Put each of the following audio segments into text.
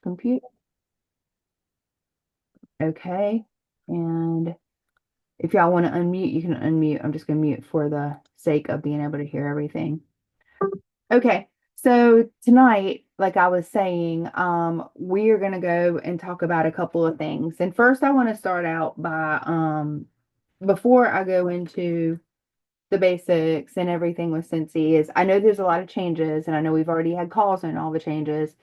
computer. Okay. And if y'all want to unmute, you can unmute. I'm just going to mute for the sake of being able to hear everything. Okay. So tonight, like I was saying, we are going to go and talk about a couple of things. And first, I want to start out by, before I go into the basics and everything with Scentsy, is I know there's a lot of changes, and I know we've already had calls on all the changes.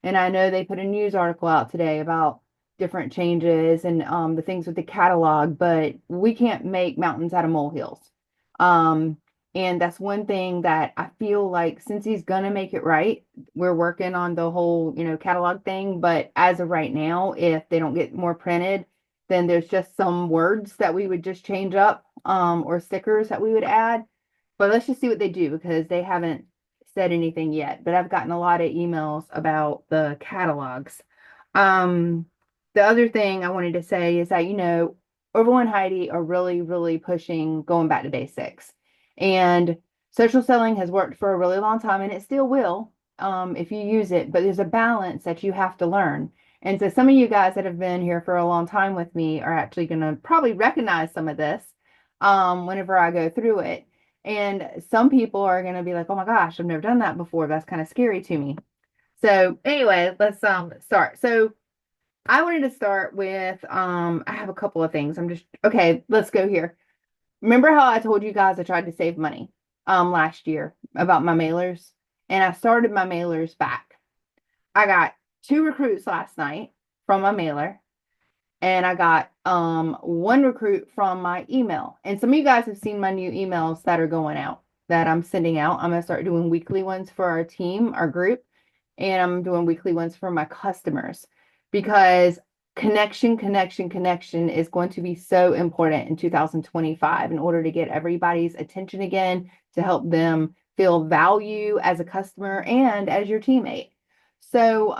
And I know they put a news article out today about different changes and the things with the catalog, but we can't make mountains out of molehills. Um, and that's one thing that I feel like since he's gonna make it right, we're working on the whole, catalog thing. But as of right now, if they don't get more printed, then there's just some words that we would just change up, or stickers that we would add. But let's just see what they do because they haven't said anything yet. But I've gotten a lot of emails about the catalogs. Um, the other thing I wanted to say is that, Orville and Heidi are really, really pushing going back to basics. And social selling has worked for a really long time and it still will, if you use it, but there's a balance that you have to learn. And so some of you guys that have been here for a long time with me are actually going to probably recognize some of this, whenever I go through it. And some people are going to be like, oh my gosh, I've never done that before. That's kind of scary to me. So anyway, let's start. So I wanted to start with I have a couple of things. Okay, let's go here. Remember how I told you guys I tried to save money last year about my mailers? And I started my mailers back. I got 2 recruits last night from my mailer, and I got 1 recruit from my email. And some of you guys have seen my new emails that are going out that I'm sending out. I'm gonna start doing weekly ones for our team, our group, and I'm doing weekly ones for my customers because connection is going to be so important in 2025 in order to get everybody's attention again, to help them feel value as a customer and as your teammate. So,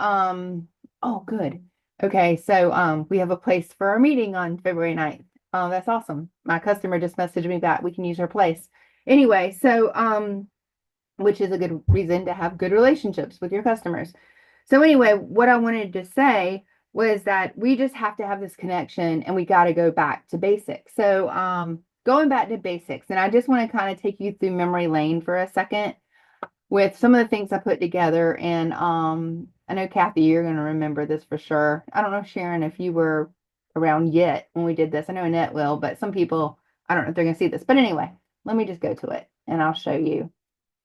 oh, good. Okay, so we have a place for our meeting on February 9th. Oh, that's awesome. My customer just messaged me back. We can use her place. Anyway, so which is a good reason to have good relationships with your customers. So anyway, what I wanted to say was that we just have to have this connection and we got to go back to basics. So going back to basics, and I just want to kind of take you through memory lane for a second with some of the things I put together. And I know Kathy, you're going to remember this for sure. I don't know, Sharon, if you were around yet when we did this. I know Annette will, but some people, I don't know if they're going to see this. But anyway, let me just go to it and I'll show you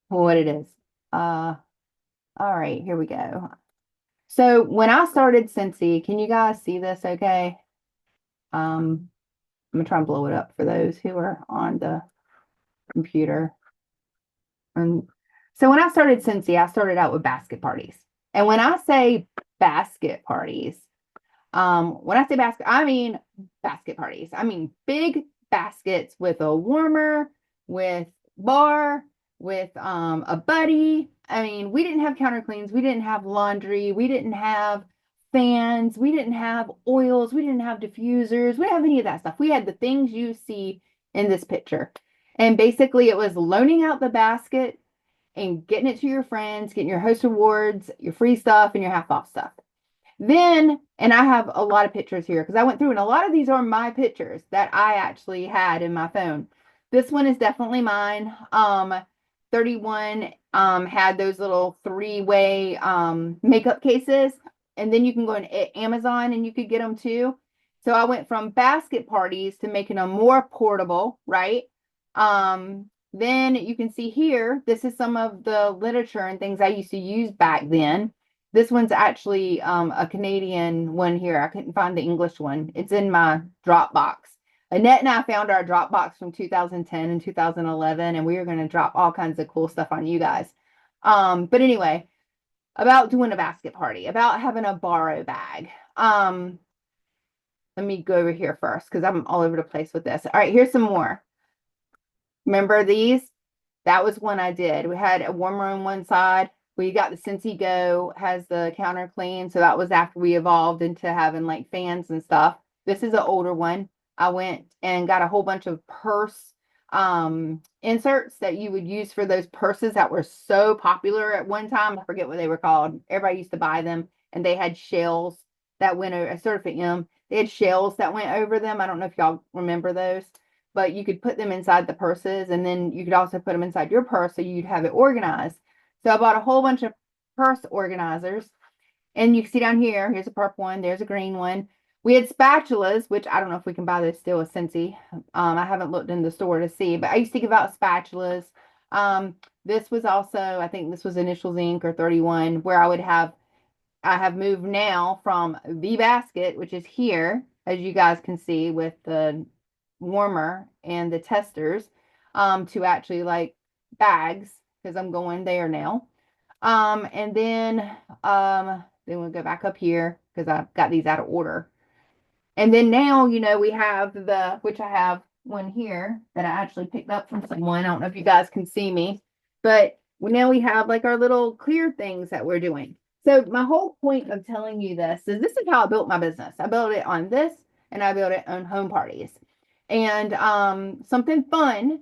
what it is. All right, here we go. So when I started Scentsy, can you guys see this okay? I'm gonna try and blow it up for those who are on the computer. And so when I started Scentsy, I started out with basket parties. And when I say basket parties, when I say basket, I mean basket parties. I mean big baskets with a warmer, with bar, with a buddy. I mean, we didn't have counter cleans, we didn't have laundry, we didn't have fans, we didn't have oils, we didn't have diffusers, we didn't have any of that stuff. We had the things you see in this picture. And basically it was loaning out the basket and getting it to your friends, getting your host rewards, your free stuff, and your half off stuff. Then, and I have a lot of pictures here because I went through and a lot of these are my pictures that I actually had in my phone. This one is definitely mine. 31 had those little 3-way makeup cases, and then you can go on Amazon and you could get them too. So I went from basket parties to making them more portable, right? Then you can see here, this is some of the literature and things I used to use back then. This one's actually a Canadian one here. I couldn't find the English one. It's in my Dropbox. Annette and I found our Dropbox from 2010 and 2011, and we were going to drop all kinds of cool stuff on you guys. But anyway, about doing a basket party, about having a borrow bag. Let me go over here first because I'm all over the place with this. All right, here's some more. Remember these? That was one I did. We had a warmer on one side. We got the Scentsy Go, has the counter clean. So that was after we evolved into having like fans and stuff. This is an older one. I went and got a whole bunch of purse inserts that you would use for those purses that were so popular at one time. I forget what they were called. Everybody used to buy them. and they had shells that went over a certificate M. They had shells that went over them. I don't know if y'all remember those, but you could put them inside the purses, and then you could also put them inside your purse so you'd have it organized. So I bought a whole bunch of purse organizers, and you can see down here, here's a purple one, there's a green one. We had spatulas, which I don't know if we can buy those still at Scentsy. I haven't looked in the store to see, but I used to give out spatulas. This was also, I think this was Initials Ink or 31, where I have moved now from the basket, which is here, as you guys can see with the warmer and the testers, to actually like bags, because I'm going there now. And then we'll go back up here because I've got these out of order. And then now, we have which I have one here that I actually picked up from someone. I don't know if you guys can see me, but now we have like our little clear things that we're doing. So my whole point of telling you this is how I built my business. I built it on this, and I built it on home parties. And something fun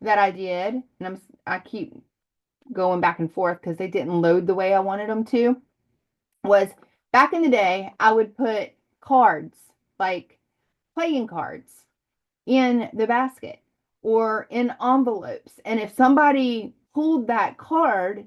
that I did, and I keep going back and forth because they didn't load the way I wanted them to, was back in the day, I would put cards, like playing cards, in the basket or in envelopes. And if somebody pulled that card,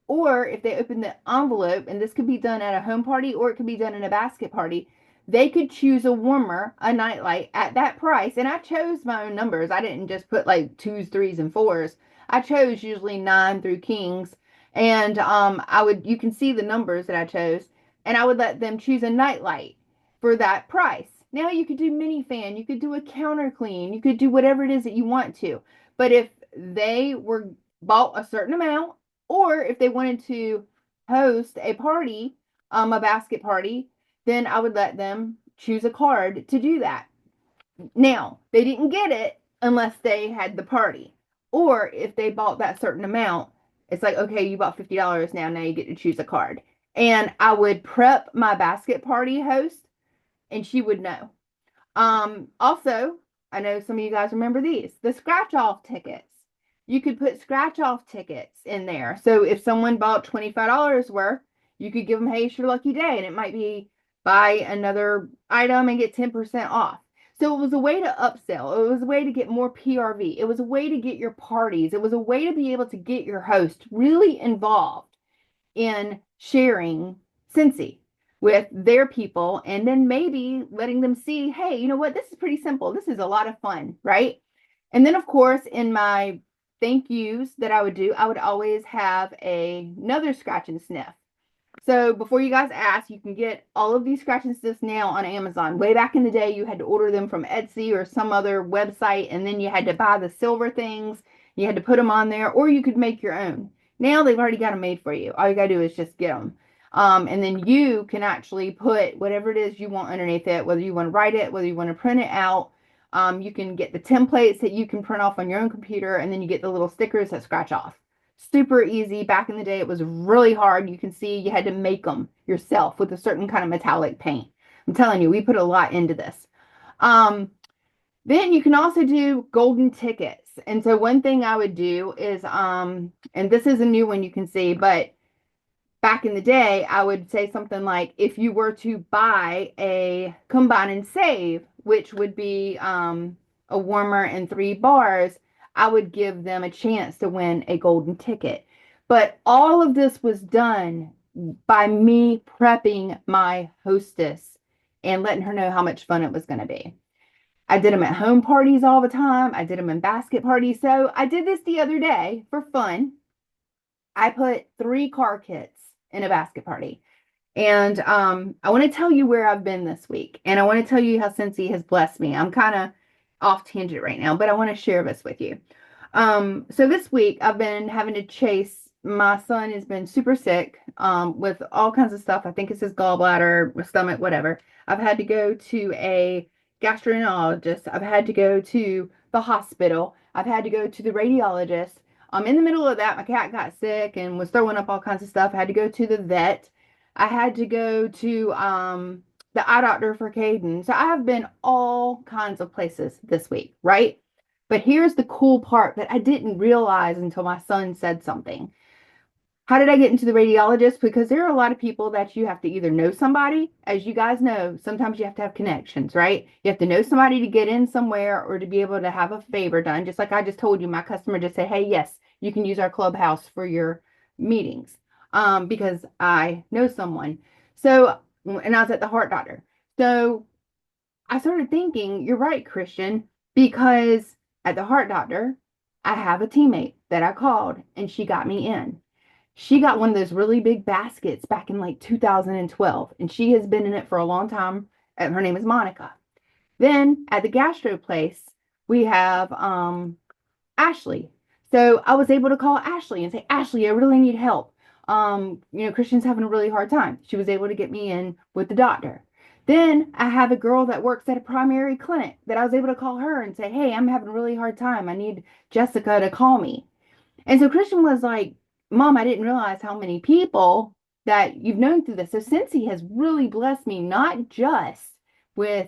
or if they opened the envelope, and this could be done at a home party or it could be done in a basket party, they could choose a warmer, a nightlight at that price. And I chose my own numbers. I didn't just put like 2s, 3s, and 4s. I chose usually 9 through kings. And you can see the numbers that I chose, and I would let them choose a nightlight for that price. Now you could do mini fan, you could do a counter clean, you could do whatever it is that you want to. But if they were bought a certain amount, or if they wanted to host a party, a basket party, then I would let them choose a card to do that. Now, they didn't get it unless they had the party. Or if they bought that certain amount, it's like, okay, you bought $50 now you get to choose a card. And I would prep my basket party host, and she would know. Also, I know some of you guys remember these, the scratch off tickets. You could put scratch off tickets in there. So if someone bought $25 worth, you could give them, hey, it's your lucky day. And it might be buy another item and get 10% off. So it was a way to upsell. It was a way to get more PRV. It was a way to get your parties. It was a way to be able to get your host really involved in sharing Scentsy with their people, and then maybe letting them see, hey, you know what? This is pretty simple. This is a lot of fun, right? And then, of course, in my thank yous that I would do, I would always have another scratch and sniff. So before you guys ask, you can get all of these scratch and sniffs now on Amazon. Way back in the day, you had to order them from Etsy or some other website, and then you had to buy the silver things. You had to put them on there, or you could make your own. Now they've already got them made for you. All you got to do is just get them. And then you can actually put whatever it is you want underneath it, whether you want to write it, whether you want to print it out. You can get the templates that you can print off on your own computer, and then you get the little stickers that scratch off. Super easy. Back in the day, it was really hard. You can see you had to make them yourself with a certain kind of metallic paint. I'm telling you, we put a lot into this. Then you can also do golden tickets. And so one thing I would do is, and this is a new one you can see, but back in the day, I would say something like, if you were to buy a combine and save, which would be a warmer and 3 bars, I would give them a chance to win a golden ticket. But all of this was done by me prepping my hostess and letting her know how much fun it was going to be. I did them at home parties all the time. I did them in basket parties. So I did this the other day for fun. I put 3 car kits in a basket party. And I want to tell you where I've been this week. And I want to tell you how Scentsy has blessed me. I'm kind of off tangent right now, but I want to share this with you. So this week I've been having to chase. My son has been super sick with all kinds of stuff. I think it's his gallbladder, stomach, whatever. I've had to go to a gastroenterologist. I've had to go to the hospital. I've had to go to the radiologist. In the middle of that, my cat got sick and was throwing up all kinds of stuff. I had to go to the vet. I had to go to the eye doctor for Caden. So I have been all kinds of places this week, right? But here's the cool part that I didn't realize until my son said something. How did I get into the radiologist? Because there are a lot of people that you have to either know somebody, as you guys know, sometimes you have to have connections, right? You have to know somebody to get in somewhere or to be able to have a favor done. Just like I just told you, my customer just said, hey, yes, you can use our clubhouse for your meetings, because I know someone. So, and I was at the heart doctor. So I started thinking, you're right, Christian, because at the heart doctor, I have a teammate that I called and she got me in. She got one of those really big baskets back in like 2012, and she has been in it for a long time. Her name is Monica. Then at the gastro place, we have Ashley. So I was able to call Ashley and say, Ashley, I really need help. Christian's having a really hard time. She was able to get me in with the doctor. Then I have a girl that works at a primary clinic that I was able to call her and say, hey, I'm having a really hard time. I need Jessica to call me. And so Christian was like, Mom, I didn't realize how many people that you've known through this. So Scentsy has really blessed me, not just with,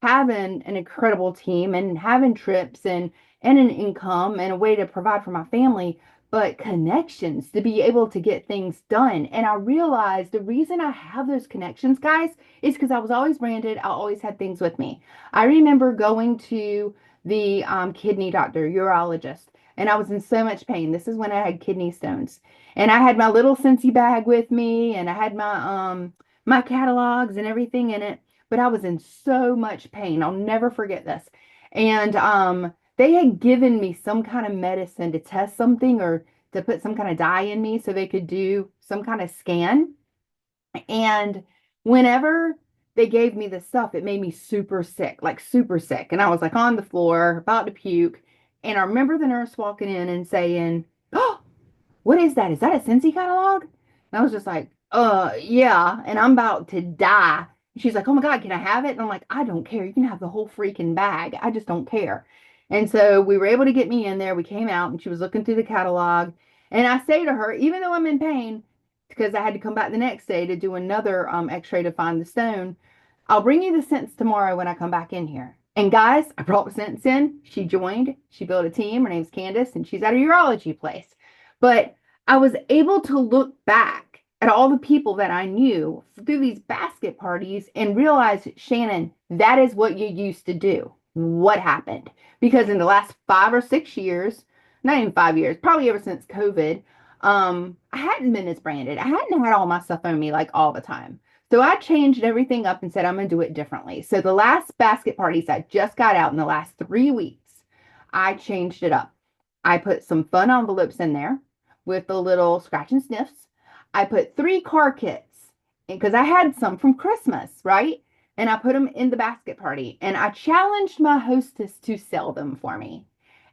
having an incredible team and having trips and an income and a way to provide for my family, but connections to be able to get things done. And I realized the reason I have those connections, guys, is because I was always branded. I always had things with me. I remember going to the kidney doctor, urologist, and I was in so much pain. This is when I had kidney stones. And I had my little Scentsy bag with me, and I had my catalogs and everything in it, but I was in so much pain. I'll never forget this. And they had given me some kind of medicine to test something or to put some kind of dye in me so they could do some kind of scan. And whenever they gave me the stuff, it made me super sick, like super sick. And I was like on the floor, about to puke. And I remember the nurse walking in and saying, oh, what is that? Is that a Scentsy catalog? And I was just like, yeah. And I'm about to die. She's like, oh my God, can I have it? And I'm like, I don't care. You can have the whole freaking bag. I just don't care. And so we were able to get me in there. We came out and she was looking through the catalog. And I say to her, even though I'm in pain, because I had to come back the next day to do another x-ray to find the stone, I'll bring you the scents tomorrow when I come back in here. And guys, I brought the scents in. She joined. She built a team. Her name's Candace, and she's at a urology place. But I was able to look back at all the people that I knew through these basket parties and realize, Shannon, that is what you used to do. What happened? Because in the last 5 or 6 years, not even 5 years, probably ever since COVID, I hadn't been as branded. I hadn't had all my stuff on me like all the time. So I changed everything up and said, I'm going to do it differently. So the last basket parties that just got out in the last 3 weeks, I changed it up. I put some fun envelopes in there with the little scratch and sniffs. I put 3 car kits because I had some from Christmas, right? And I put them in the basket party and I challenged my hostess to sell them for me.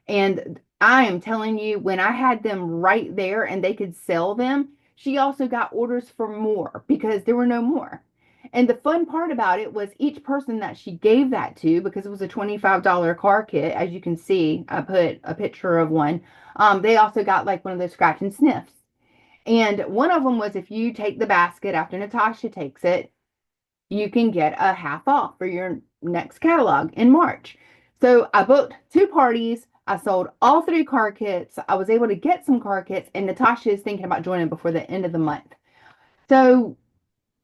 And I am telling you, when I had them right there and they could sell them, she also got orders for more because there were no more. And the fun part about it was each person that she gave that to, because it was a $25 car kit, as you can see, I put a picture of one. They also got like one of those scratch and sniffs. And one of them was if you take the basket after Natasha takes it, you can get a half off for your next catalog in March. So I booked 2 parties. I sold all 3 car kits. I was able to get some car kits, and Natasha is thinking about joining before the end of the month. So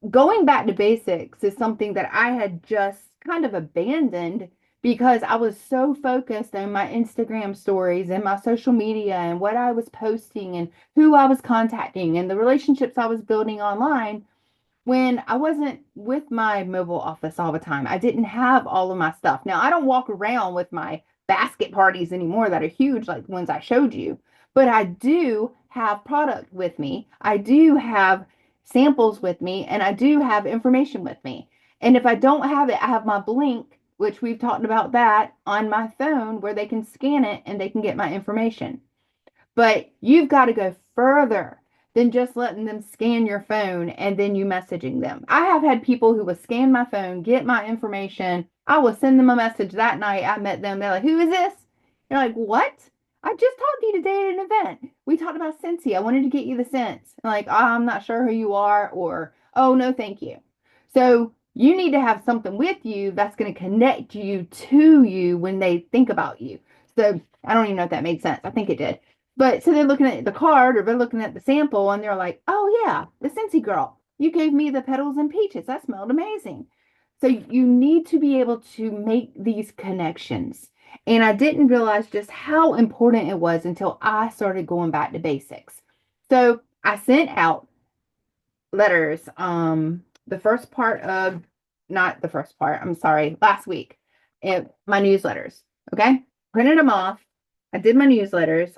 going back to basics is something that I had just kind of abandoned because I was so focused on my Instagram stories and my social media and what I was posting and who I was contacting and the relationships I was building online when I wasn't with my mobile office all the time. I didn't have all of my stuff. Now, I don't walk around with my basket parties anymore that are huge like the ones I showed you, but I do have product with me. I do have samples with me, and I do have information with me. And if I don't have it, I have my Blink, which we've talked about that on my phone, where they can scan it and they can get my information. But you've got to go further than just letting them scan your phone and then you messaging them. I have had people who will scan my phone, get my information. I will send them a message that night. I met them. They're like, who is this? You're like, what? I just talked to you today at an event. We talked about Scentsy. I wanted to get you the scents. Like, oh, I'm not sure who you are, or, oh, no, thank you. So you need to have something with you that's going to connect you to you when they think about you. So I don't even know if that made sense. I think it did. But so they're looking at the card or they're looking at the sample and they're like, oh yeah, the Scentsy girl, you gave me the petals and peaches. That smelled amazing. So you need to be able to make these connections. And I didn't realize just how important it was until I started going back to basics. So I sent out letters. The first part of, not the first part, I'm sorry, last week, my newsletters. Okay. Printed them off. I did my newsletters.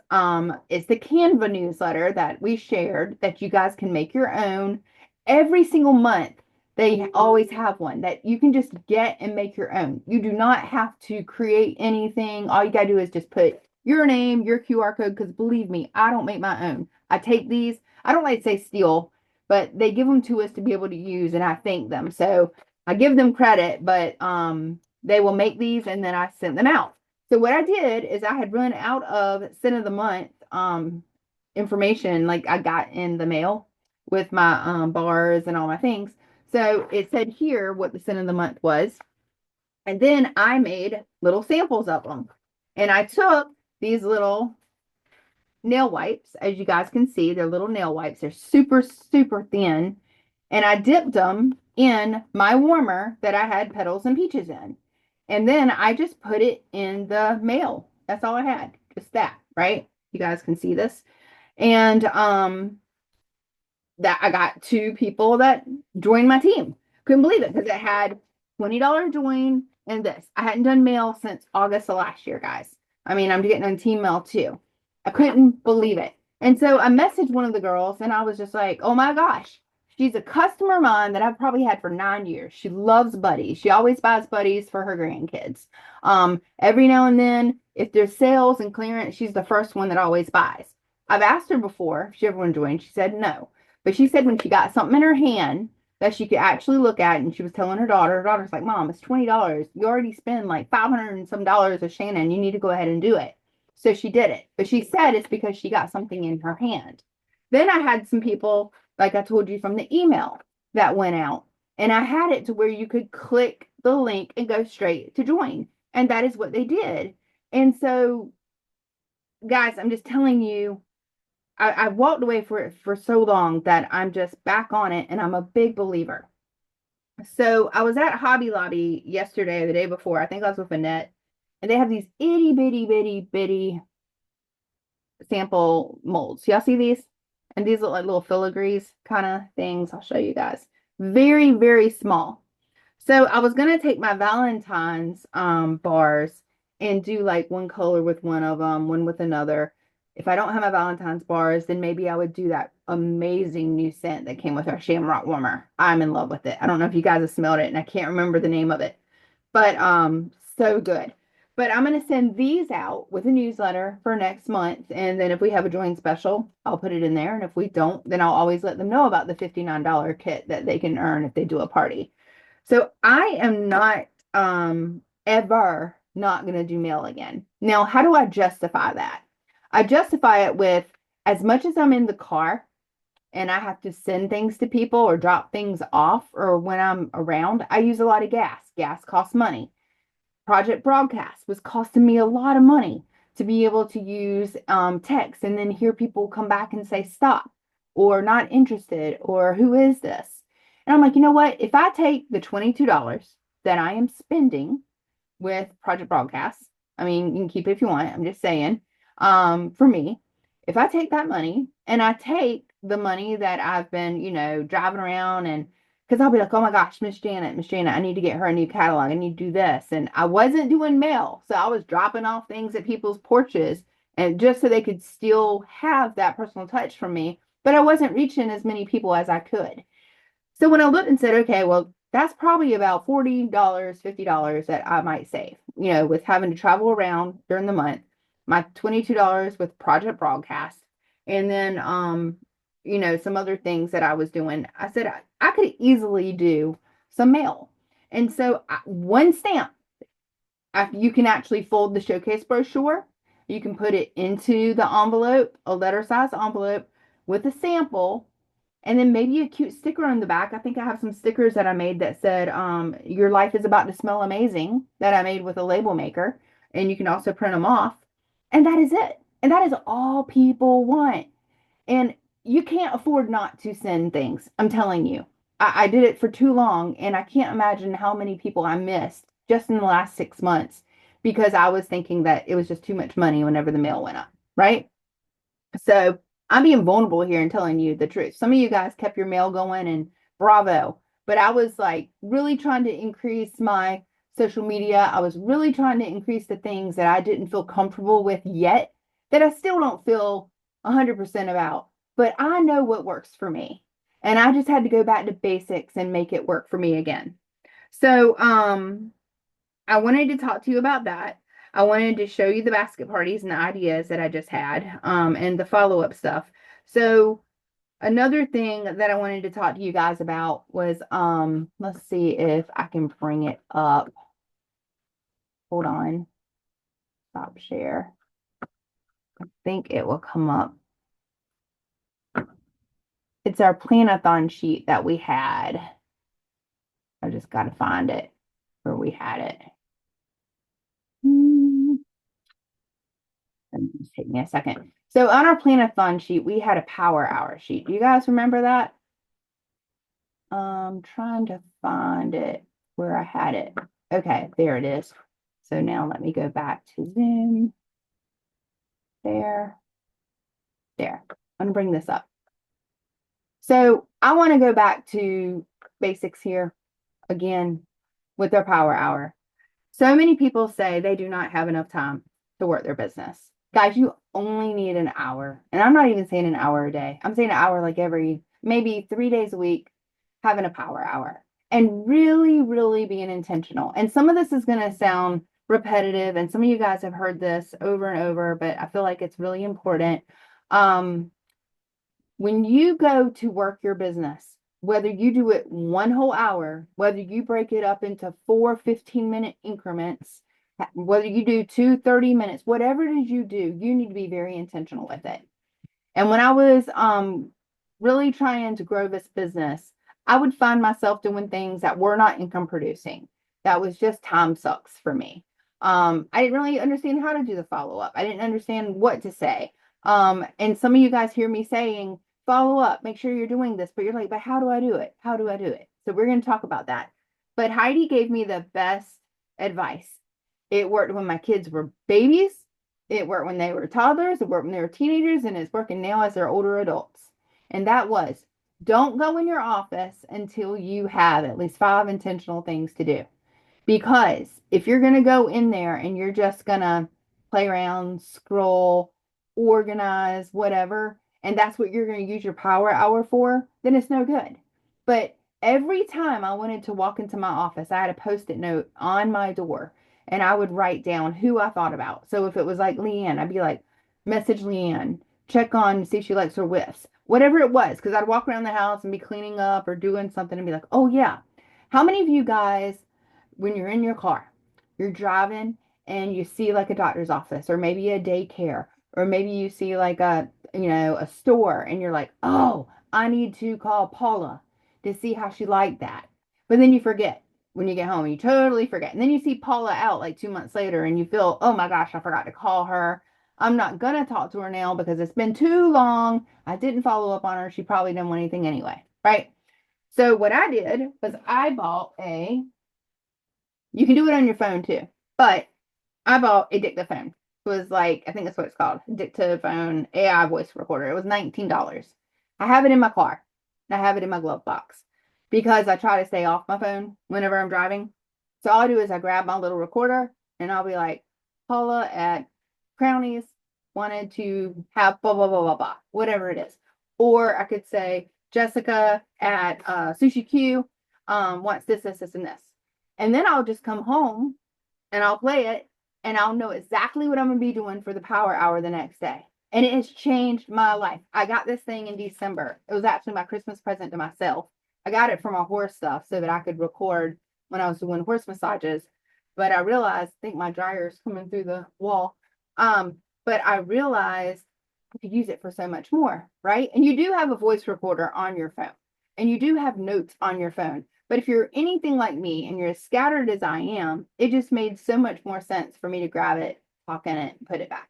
It's the Canva newsletter that we shared that you guys can make your own every single month. They always have one that you can just get and make your own. You do not have to create anything. All you got to do is just put your name, your QR code, because believe me, I don't make my own. I take these, I don't like to say steal, but they give them to us to be able to use, and I thank them. So I give them credit, but they will make these and then I send them out. So what I did is I had run out of scent of the month information like I got in the mail with my bars and all my things. So it said here what the scent of the month was. And then I made little samples of them. And I took these little nail wipes, as you guys can see, they're little nail wipes. They're super, super thin. And I dipped them in my warmer that I had petals and peaches in. And then I just put it in the mail. That's all I had. Just that, right? You guys can see this. And that I got two people that joined my team. Couldn't believe it because it had $20 join and this. I hadn't done mail since August of last year, guys. I mean, I'm getting on team mail too. I couldn't believe it. And so I messaged one of the girls and I was just like, oh my gosh, she's a customer of mine that I've probably had for 9 years. She loves buddies. She always buys buddies for her grandkids. Every now and then, if there's sales and clearance, she's the first one that always buys. I've asked her before if she ever wanted to join. She said no. But she said when she got something in her hand that she could actually look at, and she was telling her daughter's like, Mom, it's $20. You already spend like 500 and some dollars with Shannon. You need to go ahead and do it. So she did it. But she said it's because she got something in her hand. Then I had some people, like I told you from the email, that went out. And I had it to where you could click the link and go straight to join. And that is what they did. And so, guys, I'm just telling you, I've walked away for so long that I'm just back on it, and I'm a big believer. So I was at Hobby Lobby yesterday, the day before. I think I was with Annette, and they have these itty bitty bitty bitty sample molds. Y'all see these? And these look like little filigrees kind of things. I'll show you guys. Very, very small. So I was gonna take my Valentine's bars and do like one color with one of them, one with another. If I don't have my Valentine's bars, then maybe I would do that amazing new scent that came with our Shamrock Warmer. I'm in love with it. I don't know if you guys have smelled it, and I can't remember the name of it, but so good. But I'm gonna send these out with a newsletter for next month, and then if we have a join special, I'll put it in there. And if we don't, then I'll always let them know about the $59 kit that they can earn if they do a party. So I am not ever not going to do mail again. Now, how do I justify that? I justify it with as much as I'm in the car and I have to send things to people or drop things off, or when I'm around, I use a lot of gas. Gas costs money. Project Broadcast was costing me a lot of money to be able to use text and then hear people come back and say stop or not interested or who is this? And I'm like, you know what? If I take the $22 that I am spending with Project Broadcast, I mean, you can keep it if you want. I'm just saying, for me, if I take that money and I take the money that I've been, driving around, and because I'll be like, oh my gosh, Miss Janet, I need to get her a new catalog. I need to do this. And I wasn't doing mail. So I was dropping off things at people's porches, and just so they could still have that personal touch from me. But I wasn't reaching as many people as I could. So when I looked and said, okay, well, that's probably about $40, $50 that I might save, with having to travel around during the month, my $22 with Project Broadcast, and then, some other things that I was doing. I said, I could easily do some mail. And so one stamp, you can actually fold the showcase brochure. You can put it into the envelope, a letter size envelope with a sample, and then maybe a cute sticker on the back. I think I have some stickers that I made that said, your life is about to smell amazing, that I made with a label maker. And you can also print them off. And that is it. And that is all people want. And you can't afford not to send things. I'm telling you. I did it for too long, and I can't imagine how many people I missed just in the last 6 months because I was thinking that it was just too much money whenever the mail went up, right? So I'm being vulnerable here and telling you the truth. Some of you guys kept your mail going and bravo. But I was like really trying to increase my social media. I was really trying to increase the things that I didn't feel comfortable with yet, that I still don't feel 100% about. But I know what works for me. And I just had to go back to basics and make it work for me again. So, I wanted to talk to you about that. I wanted to show you the basket parties and the ideas that I just had, and the follow-up stuff. So another thing that I wanted to talk to you guys about was, let's see if I can bring it up. Hold on. Stop share. I think it will come up. It's our planathon sheet that we had. I just got to find it where we had it. Just take me a second. So on our planathon sheet, we had a power hour sheet. Do you guys remember that? Trying to find it where I had it. Okay, there it is. So now let me go back to Zoom. There. There. I'm gonna bring this up. So I want to go back to basics here again with their power hour. So many people say they do not have enough time to work their business. Guys, you only need an hour. And I'm not even saying an hour a day. I'm saying an hour like every maybe 3 days a week, having a power hour and really, really being intentional. And some of this is going to sound repetitive, and some of you guys have heard this over and over, but I feel like it's really important. When you go to work your business, whether you do it one whole hour, whether you break it up into 4 15-minute increments, whether you do 2 30 minutes, whatever it is you do, you need to be very intentional with it. And when I was really trying to grow this business, I would find myself doing things that were not income producing. That was just time sucks for me. I didn't really understand how to do the follow up. I didn't understand what to say. And some of you guys hear me saying, follow up, make sure you're doing this, but you're like, but how do I do it? How do I do it? So we're going to talk about that. But Heidi gave me the best advice. It worked when my kids were babies. It worked when they were toddlers. It worked when they were teenagers, and it's working now as they're older adults. And that was, don't go in your office until you have at least 5 intentional things to do. Because if you're going to go in there and you're just going to play around, scroll, organize, whatever, and that's what you're going to use your power hour for, then it's no good. But every time I wanted to walk into my office, I had a post-it note on my door, and I would write down who I thought about. So if it was like Leanne, I'd be like, message Leanne, check on, see if she likes her whiffs, whatever it was, because I'd walk around the house and be cleaning up or doing something and be like, oh yeah. How many of you guys, when you're in your car, you're driving and you see like a doctor's office or maybe a daycare or maybe you see like a store and you're like, oh, I need to call Paula to see how she liked that. But then you forget when you get home, you totally forget. And then you see Paula out like 2 months later and you feel, oh my gosh, I forgot to call her. I'm not going to talk to her now because it's been too long. I didn't follow up on her. She probably didn't want anything anyway. Right. So what I did was I bought you can do it on your phone too, but I bought a dictaphone. It was like, I think that's what it's called, dictaphone AI voice recorder. It was $19. I have it in my car. I have it in my glove box because I try to stay off my phone whenever I'm driving. So all I do is I grab my little recorder and I'll be like, Paula at Crownies wanted to have blah, blah, blah, blah, blah, whatever it is. Or I could say, Jessica at Sushi Q wants this, this, this, and this. And then I'll just come home and I'll play it and I'll know exactly what I'm going to be doing for the power hour the next day. And it has changed my life. I got this thing in December. It was actually my Christmas present to myself. I got it for my horse stuff so that I could record when I was doing horse massages. But I realized, I think my dryer is coming through the wall. But I realized I could use it for so much more, right? And you do have a voice recorder on your phone and you do have notes on your phone. But if you're anything like me and you're as scattered as I am, it just made so much more sense for me to grab it, talk in it, and put it back.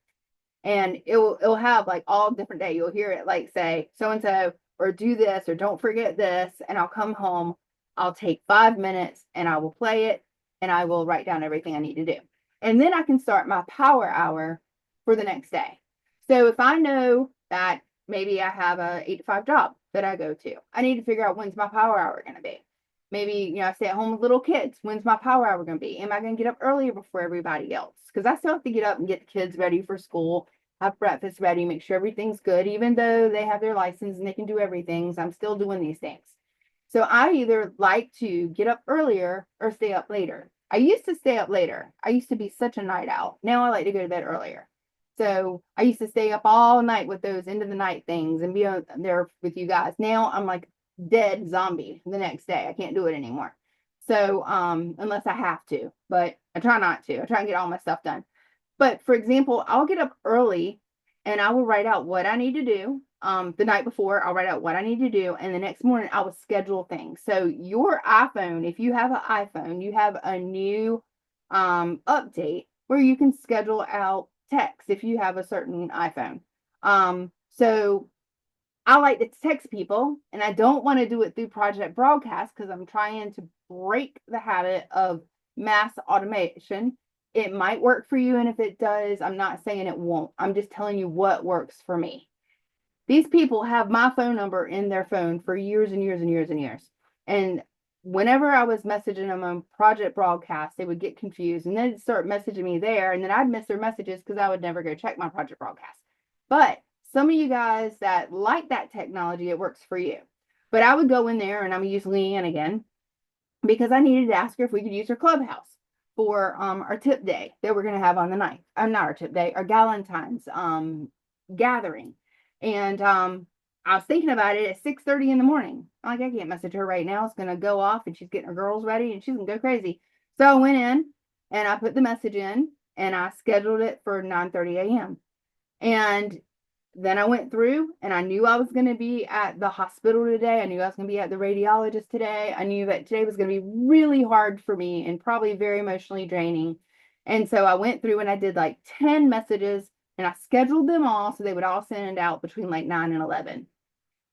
and it'll have like all different day. You'll hear it like say so and so or do this or don't forget this, and I'll come home. I'll take 5 minutes and I will play it and I will write down everything I need to do. And then I can start my power hour for the next day. So if I know that maybe I have a 8 to 5 job that I go to, I need to figure out when's my power hour going to be. Maybe, I stay at home with little kids. When's my power hour going to be? Am I going to get up earlier before everybody else? Because I still have to get up and get the kids ready for school, have breakfast ready, make sure everything's good. Even though they have their license and they can do everything, so I'm still doing these things. So I either like to get up earlier or stay up later. I used to stay up later. I used to be such a night owl. Now I like to go to bed earlier. So I used to stay up all night with those end of the night things and be there with you guys. Now I'm like dead zombie the next day. I can't do it anymore. So unless I have to, but I try not to. I try and get all my stuff done. But for example, I'll get up early and I will write out what I need to do. The night before, I'll write out what I need to do, and the next morning I will schedule things. So your iPhone, if you have an iPhone, you have a new update where you can schedule out text if you have a certain iPhone. So I like to text people, and I don't want to do it through Project Broadcast because I'm trying to break the habit of mass automation. It might work for you, and if it does, I'm not saying it won't. I'm just telling you what works for me. These people have my phone number in their phone for years and years and years and years. And whenever I was messaging them on Project Broadcast, they would get confused and they'd start messaging me there. And then I'd miss their messages because I would never go check my Project Broadcast. But some of you guys that like that technology, it works for you. But I would go in there and I'm going to use Leanne again because I needed to ask her if we could use her clubhouse for our tip day that we're going to have on the 9th. Not our tip day, our Galentine's gathering. And I was thinking about it at 6:30 in the morning. I'm like, I can't message her right now. It's going to go off and she's getting her girls ready and she's going to go crazy. So I went in and I put the message in and I scheduled it for 9:30 a.m. And then I went through and I knew I was going to be at the hospital today. I knew I was going to be at the radiologist today. I knew that today was going to be really hard for me and probably very emotionally draining. And so I went through and I did like 10 messages and I scheduled them all so they would all send out between like 9 and 11.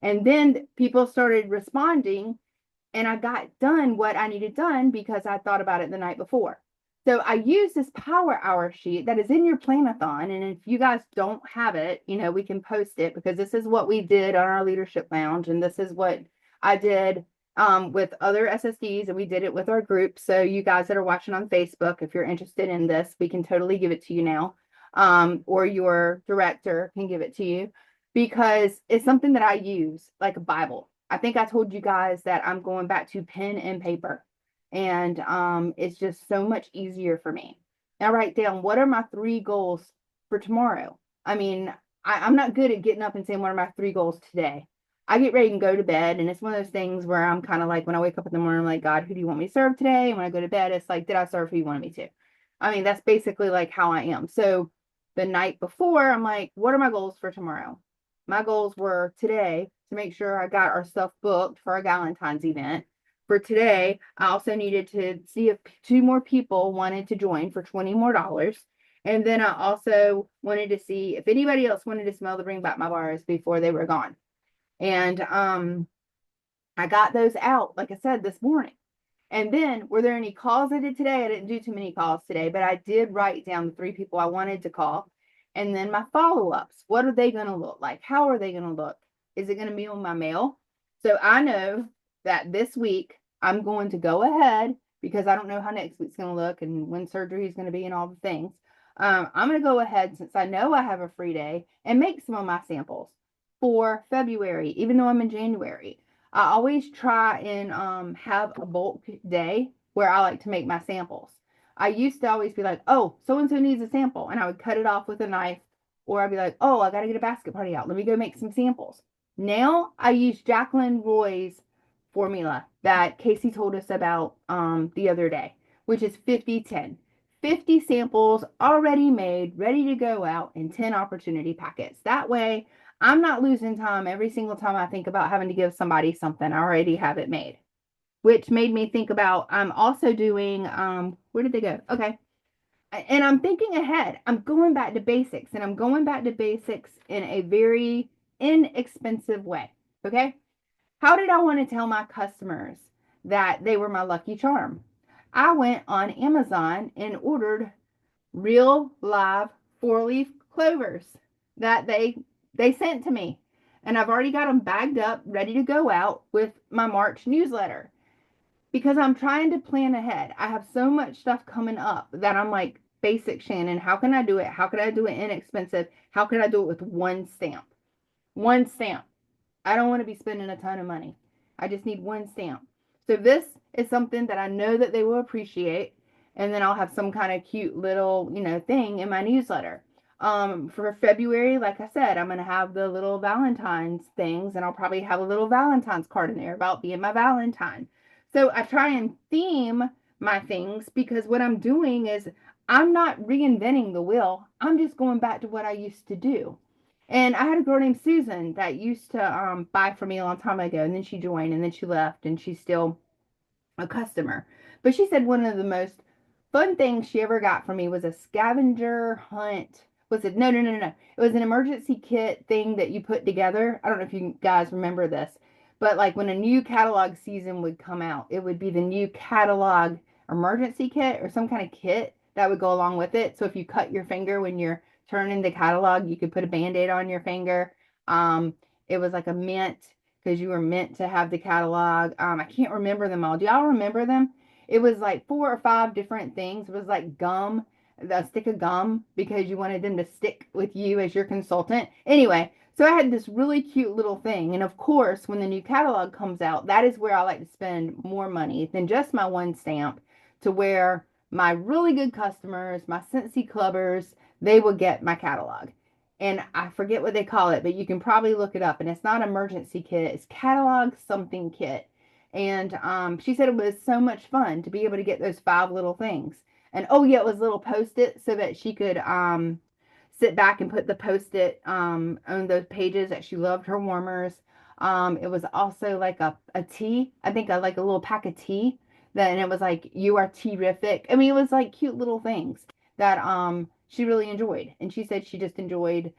And then people started responding and I got done what I needed done because I thought about it the night before. So I use this power hour sheet that is in your planathon. And if you guys don't have it, we can post it because this is what we did on our leadership lounge. And this is what I did with other SSDs, and we did it with our group. So you guys that are watching on Facebook, if you're interested in this, we can totally give it to you now. Or your director can give it to you because it's something that I use like a Bible. I think I told you guys that I'm going back to pen and paper. And it's just so much easier for me. I write down what are my 3 goals for tomorrow. I mean, I'm not good at getting up and saying what are my 3 goals today. I get ready and go to bed, and it's one of those things where I'm kind of like, when I wake up in the morning, I'm like, God, who do you want me to serve today? And when I go to bed, it's like, did I serve who you wanted me to? I mean, that's basically like how I am. So the night before, I'm like, what are my goals for tomorrow? My goals were today to make sure I got our stuff booked for our Valentine's event. For today, I also needed to see if 2 more people wanted to join for $20 more. And then I also wanted to see if anybody else wanted to smell the Bring Back My Bars before they were gone. And I got those out, like I said, this morning. And then, were there any calls I did today? I didn't do too many calls today, but I did write down the 3 people I wanted to call. And then my follow-ups. What are they going to look like? How are they going to look? Is it going to be on my mail? So I know that this week I'm going to go ahead because I don't know how next week's going to look and when surgery is going to be and all the things. I'm going to go ahead, since I know I have a free day, and make some of my samples for February, even though I'm in January. I always try and have a bulk day where I like to make my samples. I used to always be like, oh, so-and-so needs a sample, and I would cut it off with a knife, or I'd be like, oh, I got to get a basket party out. Let me go make some samples. Now I use Jacqueline Roy's formula that Casey told us about the other day, which is 50-10. 50 samples already made, ready to go out in 10 opportunity packets. That way, I'm not losing time every single time I think about having to give somebody something. I already have it made, which made me think about I'm also doing, where did they go? Okay. and I'm thinking ahead. I'm going back to basics, and I'm going back to basics in a very inexpensive way. Okay. How did I want to tell my customers that they were my lucky charm? I went on Amazon and ordered real live 4-leaf clovers that they sent to me. And I've already got them bagged up, ready to go out with my March newsletter because I'm trying to plan ahead. I have so much stuff coming up that I'm like, basic Shannon, how can I do it? How can I do it inexpensive? How can I do it with one stamp? One stamp. I don't want to be spending a ton of money. I just need one stamp. So this is something that I know that they will appreciate. And then I'll have some kind of cute little, thing in my newsletter. For February, like I said, I'm going to have the little Valentine's things, and I'll probably have a little Valentine's card in there about being my Valentine. So I try and theme my things because what I'm doing is I'm not reinventing the wheel. I'm just going back to what I used to do. And I had a girl named Susan that used to buy from me a long time ago, and then she joined, and then she left, and she's still a customer. But she said one of the most fun things she ever got from me was a scavenger hunt. Was it? No, no, no, no. It was an emergency kit thing that you put together. I don't know if you guys remember this, but like when a new catalog season would come out, it would be the new catalog emergency kit or some kind of kit that would go along with it. So if you cut your finger when you're turning the catalog, you could put a band-aid on your finger. It was like a mint because you were meant to have the catalog. I can't remember them all. Do y'all remember them? It was like 4 or 5 different things. It was like gum, a stick of gum, because you wanted them to stick with you as your consultant. Anyway, so I had this really cute little thing. And of course, when the new catalog comes out, that is where I like to spend more money than just my one stamp, to where my really good customers, my Scentsy clubbers, they will get my catalog. And I forget what they call it, but you can probably look it up. And it's not emergency kit, it's catalog something kit. And she said it was so much fun to be able to get those 5 little things. And oh yeah, it was little post-it so that she could sit back and put the post-it on those pages that she loved her warmers. It was also like a tea. I think I like a little pack of tea. That, and it was like, you are terrific. I mean, it was like cute little things that she really enjoyed. And she said she just enjoyed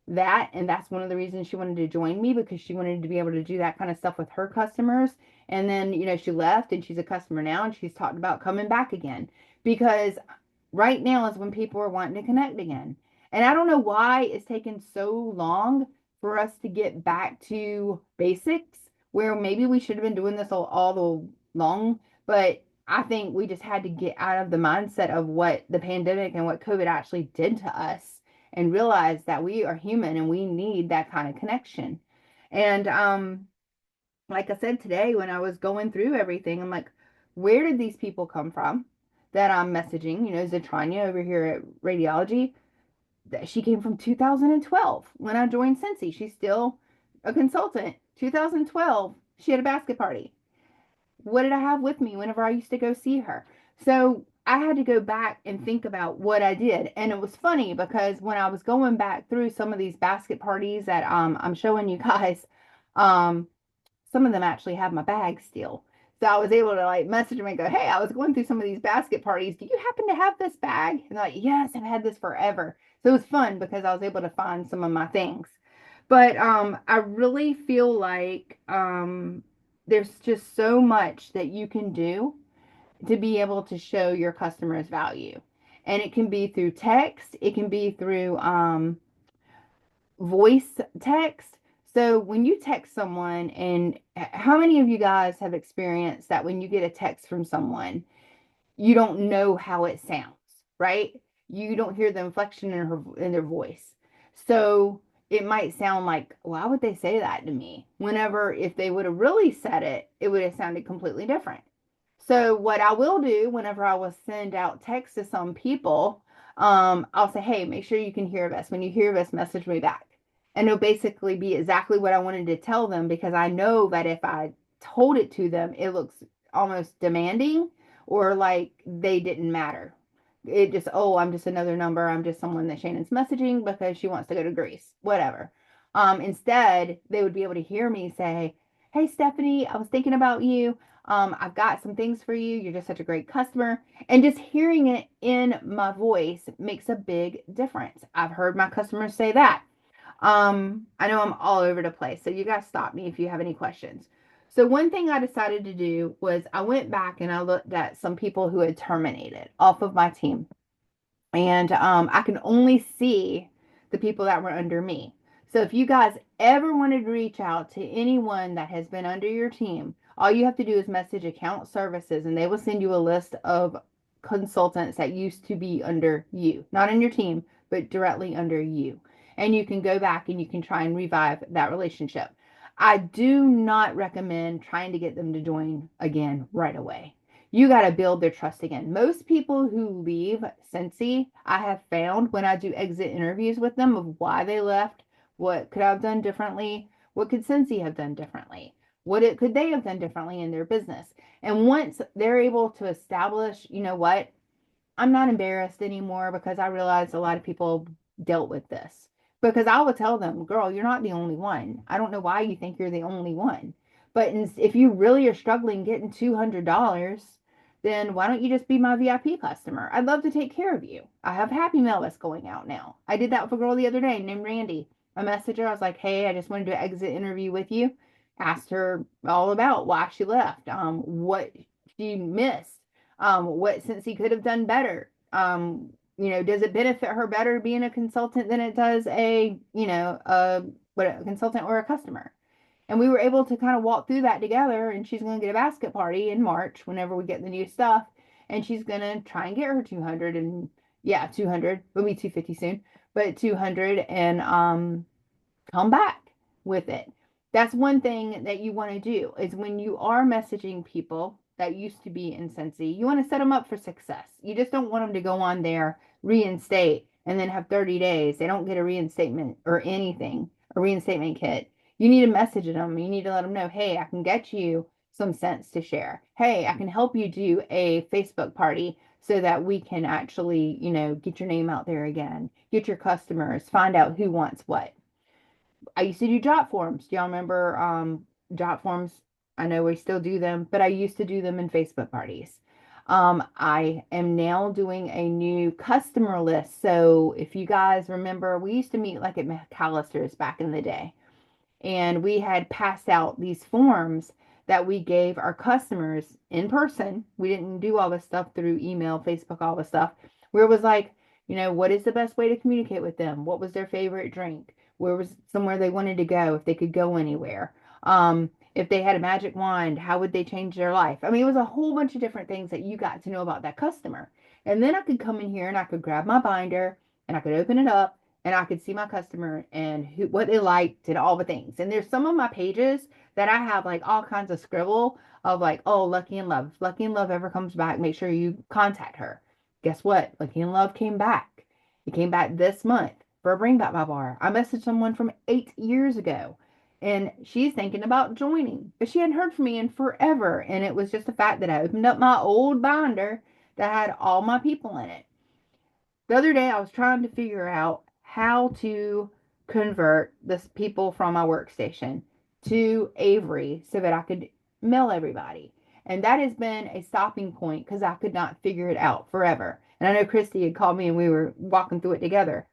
that. And that's one of the reasons she wanted to join me, because she wanted to be able to do that kind of stuff with her customers. And then, she left and she's a customer now, and she's talked about coming back again because right now is when people are wanting to connect again. And I don't know why it's taken so long for us to get back to basics, where maybe we should have been doing this all long, but I think we just had to get out of the mindset of what the pandemic and what COVID actually did to us and realize that we are human and we need that kind of connection. And like I said today, when I was going through everything, I'm like, where did these people come from that I'm messaging? Zatranya over here at Radiology, that she came from 2012 when I joined Scentsy. She's still a consultant. 2012, she had a basket party. What did I have with me whenever I used to go see her? So I had to go back and think about what I did. And it was funny because when I was going back through some of these basket parties that I'm showing you guys, um, some of them actually have my bag still. So I was able to like message them and go, hey, I was going through some of these basket parties. Do you happen to have this bag? And they're like, yes, I've had this forever. So it was fun because I was able to find some of my things. But I really feel like there's just so much that you can do to be able to show your customers value. And it can be through text, it can be through voice text. So when you text someone, and how many of you guys have experienced that when you get a text from someone, you don't know how it sounds, right? You don't hear the inflection in their voice. So it might sound like, why would they say that to me? Whenever if they would have really said it, it would have sounded completely different. So what I will do whenever I will send out text to some people, I'll say, hey, make sure you can hear this. When you hear this, message me back. And it'll basically be exactly what I wanted to tell them, because I know that if I told it to them, it looks almost demanding or like they didn't matter. It just, oh, I'm just another number. I'm just someone that Shannon's messaging because she wants to go to Greece, whatever. Instead, they would be able to hear me say, hey, Stephanie, I was thinking about you. I've got some things for you. You're just such a great customer. And just hearing it in my voice makes a big difference. I've heard my customers say that. I know I'm all over the place, so you guys stop me if you have any questions. So one thing I decided to do was I went back and I looked at some people who had terminated off of my team. And I can only see the people that were under me. So if you guys ever wanted to reach out to anyone that has been under your team, all you have to do is message account services and they will send you a list of consultants that used to be under you, not in your team, but directly under you. And you can go back and you can try and revive that relationship. I do not recommend trying to get them to join again right away. You got to build their trust again. Most people who leave Scentsy, I have found when I do exit interviews with them of why they left, what could I have done differently, what could Scentsy have done differently, could they have done differently in their business. And once they're able to establish, you know what, I'm not embarrassed anymore because I realize a lot of people dealt with this. Because I would tell them, girl, you're not the only one. I don't know why you think you're the only one. But if you really are struggling getting $200, then why don't you just be my VIP customer? I'd love to take care of you. I have Happy Mail that's going out now. I did that with a girl the other day named Randy. I messaged her. I was like, hey, I just wanted to do an exit interview with you. Asked her all about why she left, what she missed, what since he could have done better. Does it benefit her better being a consultant than it does a consultant or a customer? And we were able to kind of walk through that together. And she's going to get a basket party in March whenever we get the new stuff. And she's going to try and get her 200 and yeah, 200. It'll be 250 soon, but 200 and come back with it. That's one thing that you want to do is when you are messaging people that used to be in Scentsy, you want to set them up for success. You just don't want them to go on there, reinstate, and then have 30 days. They don't get a reinstatement or anything, a reinstatement kit. You need to message them. You need to let them know, hey, I can get you some scents to share. Hey, I can help you do a Facebook party so that we can actually, get your name out there again, get your customers, find out who wants what. I used to do jot forms. Do y'all remember jot forms? I know we still do them, but I used to do them in Facebook parties. I am now doing a new customer list. So if you guys remember, we used to meet like at McAllister's back in the day and we had passed out these forms that we gave our customers in person. We didn't do all this stuff through email, Facebook, all this stuff, where it was like, what is the best way to communicate with them? What was their favorite drink? Where was somewhere they wanted to go, if they could go anywhere? If they had a magic wand, how would they change their life? I mean, it was a whole bunch of different things that you got to know about that customer. And then I could come in here and I could grab my binder and I could open it up and I could see my customer and what they liked and all the things. And there's some of my pages that I have like all kinds of scribble of like, oh, Lucky and Love. If Lucky and Love ever comes back, make sure you contact her. Guess what? Lucky and Love came back. It came back this month for a Bring Back My Bar. I messaged someone from 8 years ago and she's thinking about joining, but she hadn't heard from me in forever. And it was just the fact that I opened up my old binder that had all my people in it. The other day I was trying to figure out how to convert the people from my workstation to Avery so that I could mail everybody. And that has been a stopping point because I could not figure it out forever. And I know Christy had called me and we were walking through it together.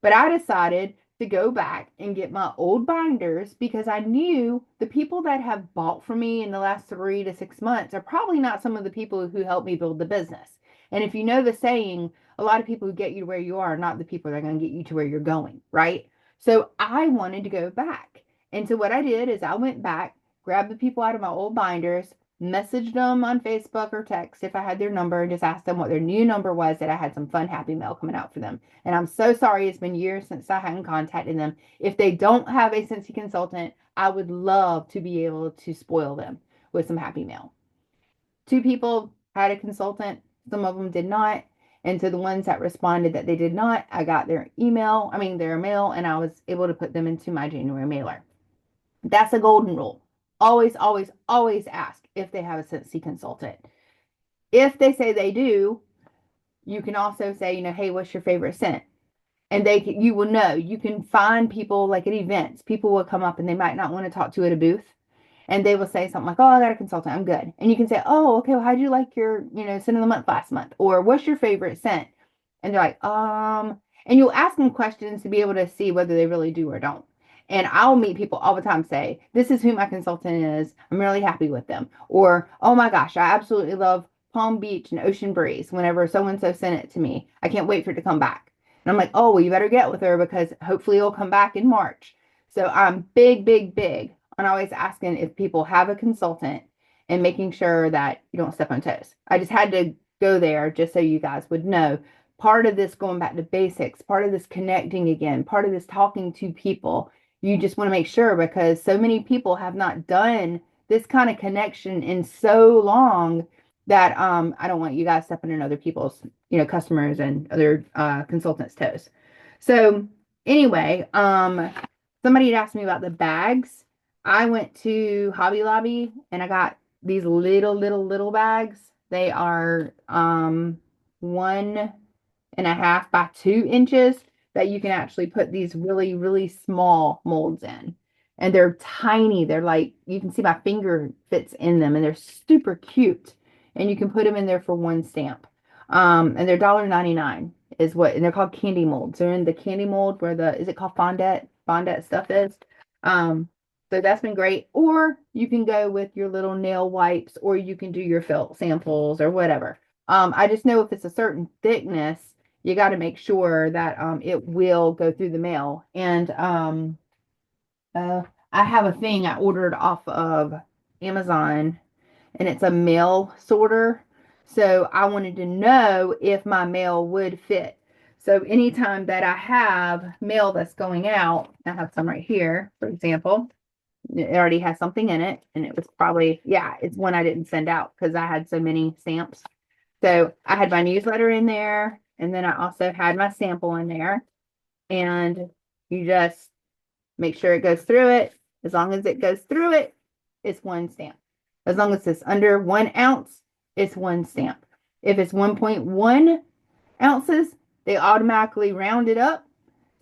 But I decided to go back and get my old binders because I knew the people that have bought from me in the last 3 to 6 months are probably not some of the people who helped me build the business. And if you know the saying, a lot of people who get you to where you are not the people that are going to get you to where you're going, right? So I wanted to go back. And so what I did is I went back, grabbed the people out of my old binders, messaged them on Facebook or text if I had their number and just asked them what their new number was that I had some fun happy mail coming out for them. And I'm so sorry it's been years since I hadn't contacted them. If they don't have a Scentsy consultant, I would love to be able to spoil them with some happy mail. 2 people had a consultant, some of them did not. And so the ones that responded that they did not, I got their their mail, and I was able to put them into my January mailer. That's a golden rule. Always, always, always ask if they have a Scentsy consultant. If they say they do, you can also say, hey, what's your favorite scent? And you will know. You can find people like at events. People will come up and they might not want to talk to you at a booth. And they will say something like, oh, I got a consultant, I'm good. And you can say, oh, okay, well, how'd you like your, scent of the month last month? Or what's your favorite scent? And they're like, and you'll ask them questions to be able to see whether they really do or don't. And I'll meet people all the time say, this is who my consultant is. I'm really happy with them. Or, oh my gosh, I absolutely love Palm Beach and Ocean Breeze. Whenever so-and-so sent it to me, I can't wait for it to come back. And I'm like, oh, well, you better get with her because hopefully it'll come back in March. So I'm big, big, big on always asking if people have a consultant and making sure that you don't step on toes. I just had to go there just so you guys would know. Part of this going back to basics, part of this connecting again, part of this talking to people, you just want to make sure because so many people have not done this kind of connection in so long that I don't want you guys stepping on other people's, customers and other consultants' toes. So anyway, somebody had asked me about the bags. I went to Hobby Lobby and I got these little bags. They are 1.5 by 2 inches that you can actually put these really, really small molds in. And they're tiny. They're like, you can see my finger fits in them and they're super cute. And you can put them in there for one stamp. And they're $1.99 is what, and they're called candy molds. They're in the candy mold where is it called fondant stuff is. So that's been great. Or you can go with your little nail wipes, or you can do your felt samples or whatever. I just know if it's a certain thickness, you got to make sure that it will go through the mail. And I have a thing I ordered off of Amazon, and it's a mail sorter. So I wanted to know if my mail would fit. So anytime that I have mail that's going out, I have some right here, for example. It already has something in it, and it was probably, yeah, it's one I didn't send out because I had so many stamps. So I had my newsletter in there, and then I also had my sample in there. And you just make sure it goes through it. As long as it goes through it, it's one stamp. As long as it's under 1 ounce, it's one stamp. If it's 1.1 ounces, they automatically round it up.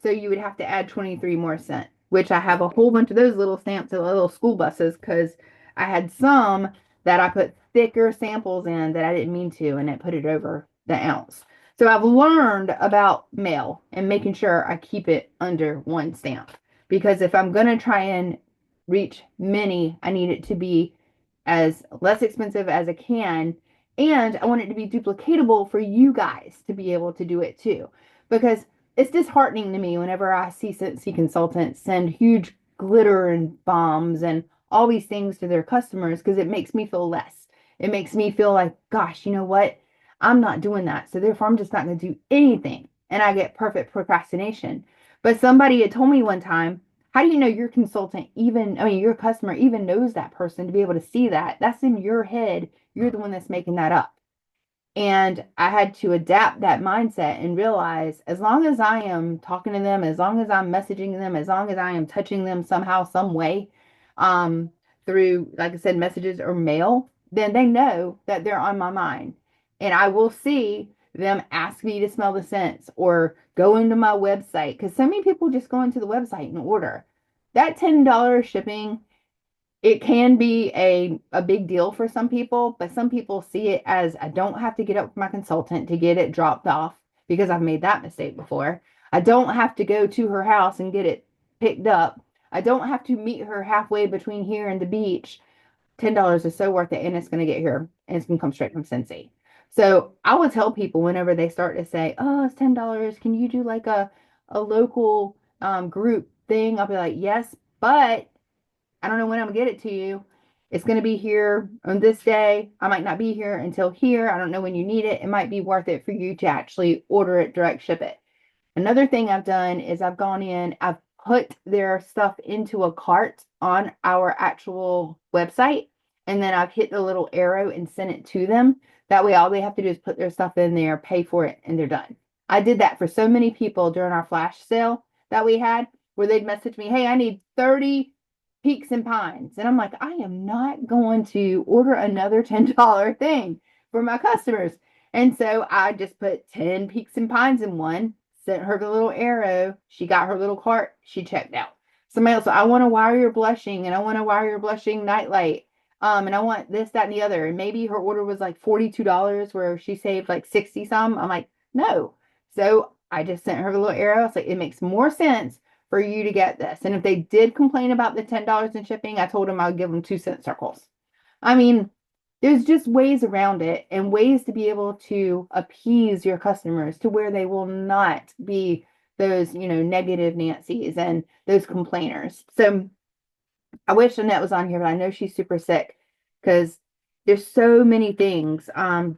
So you would have to add 23 more cents, which I have a whole bunch of those little stamps in little school buses because I had some that I put thicker samples in that I didn't mean to, and it put it over the ounce. So I've learned about mail and making sure I keep it under one stamp because if I'm going to try and reach many, I need it to be as less expensive as it can. And I want it to be duplicatable for you guys to be able to do it too. Because it's disheartening to me whenever I see Scentsy consultants send huge glitter and bombs and all these things to their customers because it makes me feel less. It makes me feel like, gosh, you know what? I'm not doing that. So therefore, I'm just not going to do anything. And I get perfect procrastination. But somebody had told me one time, how do you know your consultant even, I mean, your customer even knows that person to be able to see that? That's in your head. You're the one that's making that up. And I had to adapt that mindset and realize as long as I am talking to them, as long as I'm messaging them, as long as I am touching them somehow, some way, through, like I said, messages or mail, then they know that they're on my mind. And I will see them ask me to smell the scents or go into my website because so many people just go into the website and order. That $10 shipping, it can be a big deal for some people, but some people see it as I don't have to get up with my consultant to get it dropped off because I've made that mistake before. I don't have to go to her house and get it picked up. I don't have to meet her halfway between here and the beach. $10 is so worth it, and it's going to get here, and it's going to come straight from Scentsy. So I will tell people whenever they start to say, "Oh, it's $10. Can you do like a local group thing?" I'll be like, "Yes, but I don't know when I'm gonna get it to you. It's gonna be here on this day. I might not be here until here. I don't know when you need it. It might be worth it for you to actually order it, direct ship it." Another thing I've done is I've gone in, I've put their stuff into a cart on our actual website, and then I've hit the little arrow and sent it to them. That way, all they have to do is put their stuff in there, pay for it, and they're done. I did that for so many people during our flash sale that we had, where they'd message me, "Hey, I need 30 peaks and pines." And I'm like, I am not going to order another $10 thing for my customers. And so I just put 10 peaks and pines in one, sent her the little arrow. She got her little cart. She checked out. Somebody else, I want to wire your blushing and I want to wire your blushing nightlight. And I want this, that, and the other. And maybe her order was like $42 where she saved like 60 some. I'm like, no. So I just sent her a little arrow. I was like, it makes more sense for you to get this. And if they did complain about the $10 in shipping, I told them I would give them 2 cent circles. I mean, there's just ways around it and ways to be able to appease your customers to where they will not be those, negative Nancy's and those complainers. So I wish Annette was on here, but I know she's super sick because there's so many things,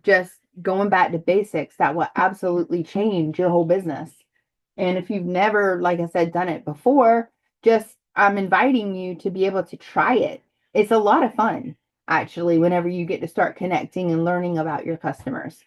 just going back to basics that will absolutely change your whole business. And if you've never, like I said, done it before, just I'm inviting you to be able to try it. It's a lot of fun, actually, whenever you get to start connecting and learning about your customers.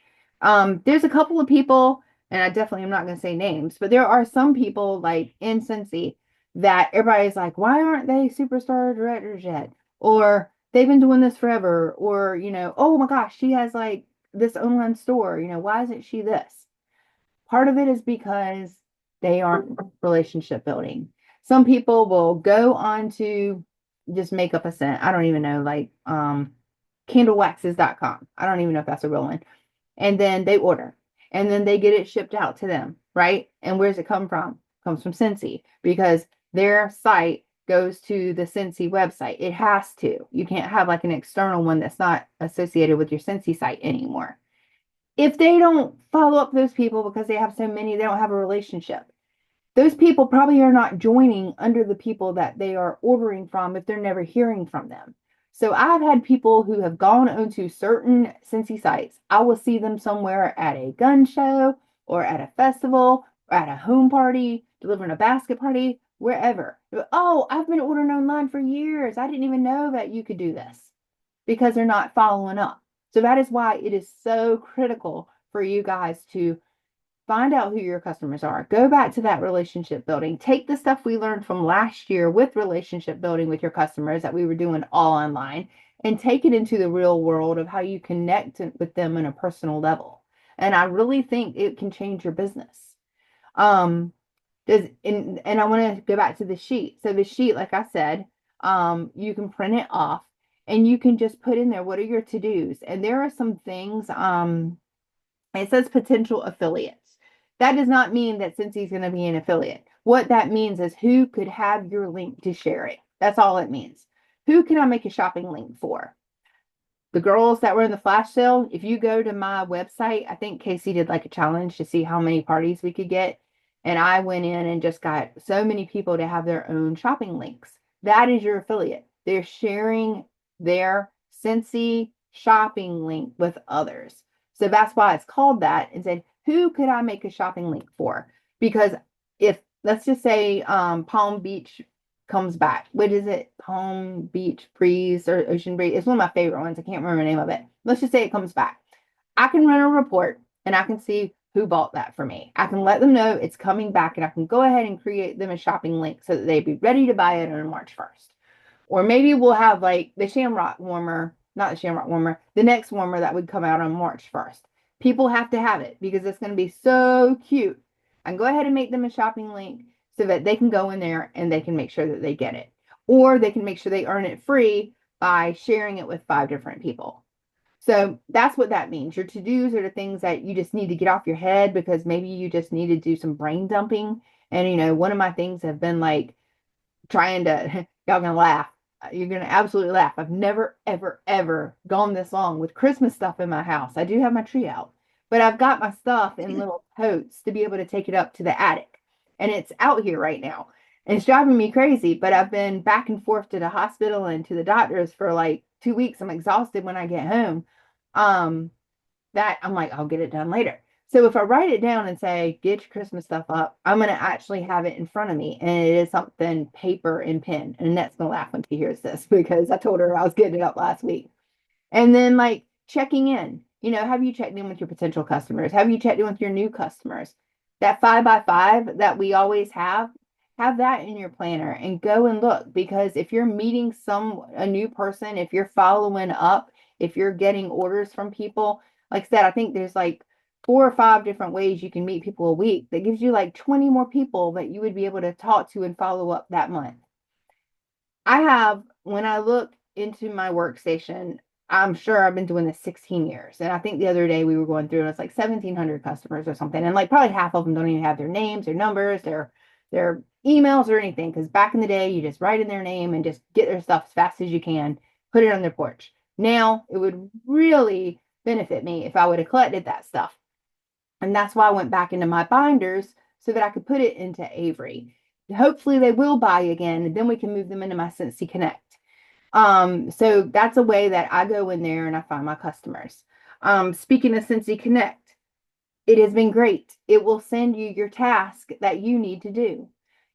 There's a couple of people, and I definitely am not going to say names, but there are some people like in Scentsy that everybody's like, why aren't they superstar directors yet? Or they've been doing this forever. Or, oh my gosh, she has like this online store. Why isn't she this? Part of it is because they aren't relationship building. Some people will go on to just make up a scent. I don't even know, like candlewaxes.com. I don't even know if that's a real one. And then they order. And then they get it shipped out to them, right? And where's it come from? It comes from Scentsy because their site goes to the Scentsy website. It has to. You can't have like an external one that's not associated with your Scentsy site anymore. If they don't follow up those people because they have so many, they don't have a relationship. Those people probably are not joining under the people that they are ordering from if they're never hearing from them. So I've had people who have gone onto certain Scentsy sites. I will see them somewhere at a gun show or at a festival or at a home party, delivering a basket party, wherever. Oh, I've been ordering online for years. I didn't even know that you could do this because they're not following up. So that is why it is so critical for you guys to find out who your customers are. Go back to that relationship building. Take the stuff we learned from last year with relationship building with your customers that we were doing all online and take it into the real world of how you connect with them on a personal level. And I really think it can change your business. And I want to go back to the sheet. So the sheet, like I said, you can print it off and you can just put in there, what are your to-dos? And there are some things, it says potential affiliates. That does not mean that Scentsy is going to be an affiliate. What that means is who could have your link to share it. That's all it means. Who can I make a shopping link for? The girls that were in the flash sale, if you go to my website, I think Casey did like a challenge to see how many parties we could get. And I went in and just got so many people to have their own shopping links. That is your affiliate. They're sharing their Scentsy shopping link with others. So that's why it's called that, and said, who could I make a shopping link for? Because if, let's just say Palm Beach comes back. What is it? Palm Beach Breeze or Ocean Breeze. It's one of my favorite ones. I can't remember the name of it. Let's just say it comes back. I can run a report and I can see who bought that for me. I can let them know it's coming back and I can go ahead and create them a shopping link so that they'd be ready to buy it on March 1st. Or maybe we'll have like the Shamrock warmer, not the Shamrock warmer, the next warmer that would come out on March 1st. People have to have it because it's going to be so cute. I can go ahead and make them a shopping link so that they can go in there and they can make sure that they get it. Or they can make sure they earn it free by sharing it with 5 different people. So that's what that means. Your to-dos are the things that you just need to get off your head because maybe you just need to do some brain dumping. And, one of my things have been like trying to, y'all gonna laugh. You're gonna absolutely laugh. I've never, ever, ever gone this long with Christmas stuff in my house. I do have my tree out, but I've got my stuff in little totes to be able to take it up to the attic. And it's out here right now. And it's driving me crazy, but I've been back and forth to the hospital and to the doctors for like 2 weeks. I'm exhausted when I get home. That I'm like, I'll get it done later. So if I write it down and say, get your Christmas stuff up, I'm going to actually have it in front of me. And it is something paper and pen. And Annette's going to laugh when she hears this because I told her I was getting it up last week. And then like checking in, have you checked in with your potential customers? Have you checked in with your new customers? That 5x5 that we always have that in your planner and go and look, because if you're meeting a new person, if you're following up, if you're getting orders from people, like I said, I think there's like 4 or 5 different ways you can meet people a week. That gives you like 20 more people that you would be able to talk to and follow up that month. I have, when I look into my workstation, I'm sure I've been doing this 16 years. And I think the other day we were going through and it's like 1,700 customers or something. And like probably half of them don't even have their names, their numbers, their emails or anything. Because back in the day, you just write in their name and just get their stuff as fast as you can, put it on their porch. Now it would really benefit me if I would have collected that stuff. And that's why I went back into my binders so that I could put it into Avery. Hopefully they will buy again, and then we can move them into my Scentsy Connect. So that's a way that I go in there and I find my customers. Speaking of Scentsy Connect, it has been great. It will send you your task that you need to do.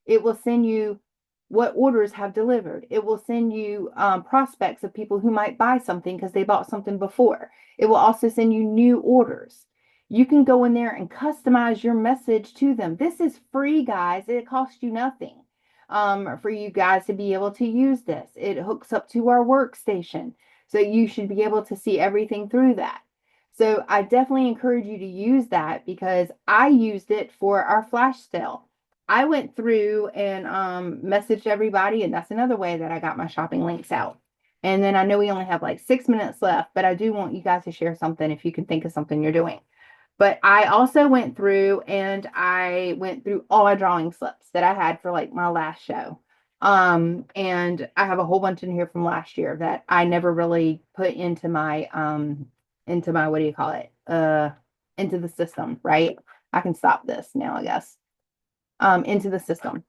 It will send you what orders have delivered. It will send you prospects of people who might buy something because they bought something before. It will also send you new orders. You can go in there and customize your message to them. This is free, guys. It costs you nothing for you guys to be able to use this. It hooks up to our workstation. So you should be able to see everything through that. So I definitely encourage you to use that because I used it for our flash sale. I went through and messaged everybody, and that's another way that I got my shopping links out. And then I know we only have like 6 minutes left, but I do want you guys to share something if you can think of something you're doing. But I also went through and I went through all my drawing slips that I had for like my last show. And I have a whole bunch in here from last year that I never really put into my what do you call it? Into the system, right? I can stop this now, I guess. Into the system.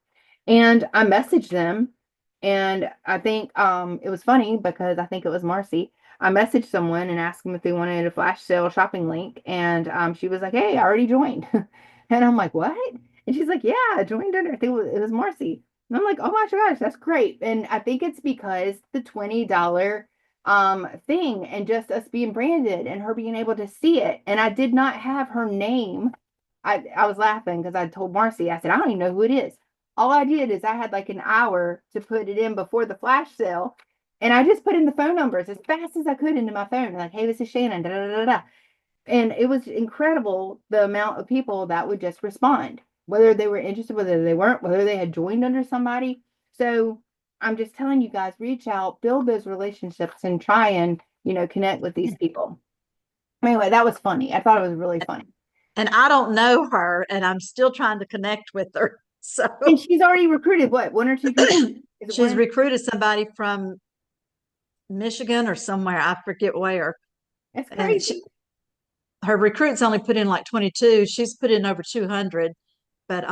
And I messaged them, and I think it was funny because I think it was Marcy. I messaged someone and asked them if they wanted a flash sale shopping link, and she was like, "Hey, I already joined." And I'm like, "What?" And she's like, "Yeah, I joined under. I think it was Marcy." And I'm like, "Oh my gosh, that's great!" And I think it's because the $20 thing and just us being branded and her being able to see it. And I did not have her name. I was laughing because I told Marcy, I said, I don't even know who it is. All I did is I had like an hour to put it in before the flash sale. And I just put in the phone numbers as fast as I could into my phone. Like, hey, this is Shannon. Da, da, da, da. And it was incredible the amount of people that would just respond, whether they were interested, whether they weren't, whether they had joined under somebody. So I'm just telling you guys, reach out, build those relationships, and try and, connect with these people. Anyway, that was funny. I thought it was really funny. And I don't know her, and I'm still trying to connect with her. So And she's already recruited what, one or two people? Is it one she's or two? recruited somebody from Michigan or somewhere. I forget where. It's And crazy. her recruits only put in like 22. She's put in over 200. But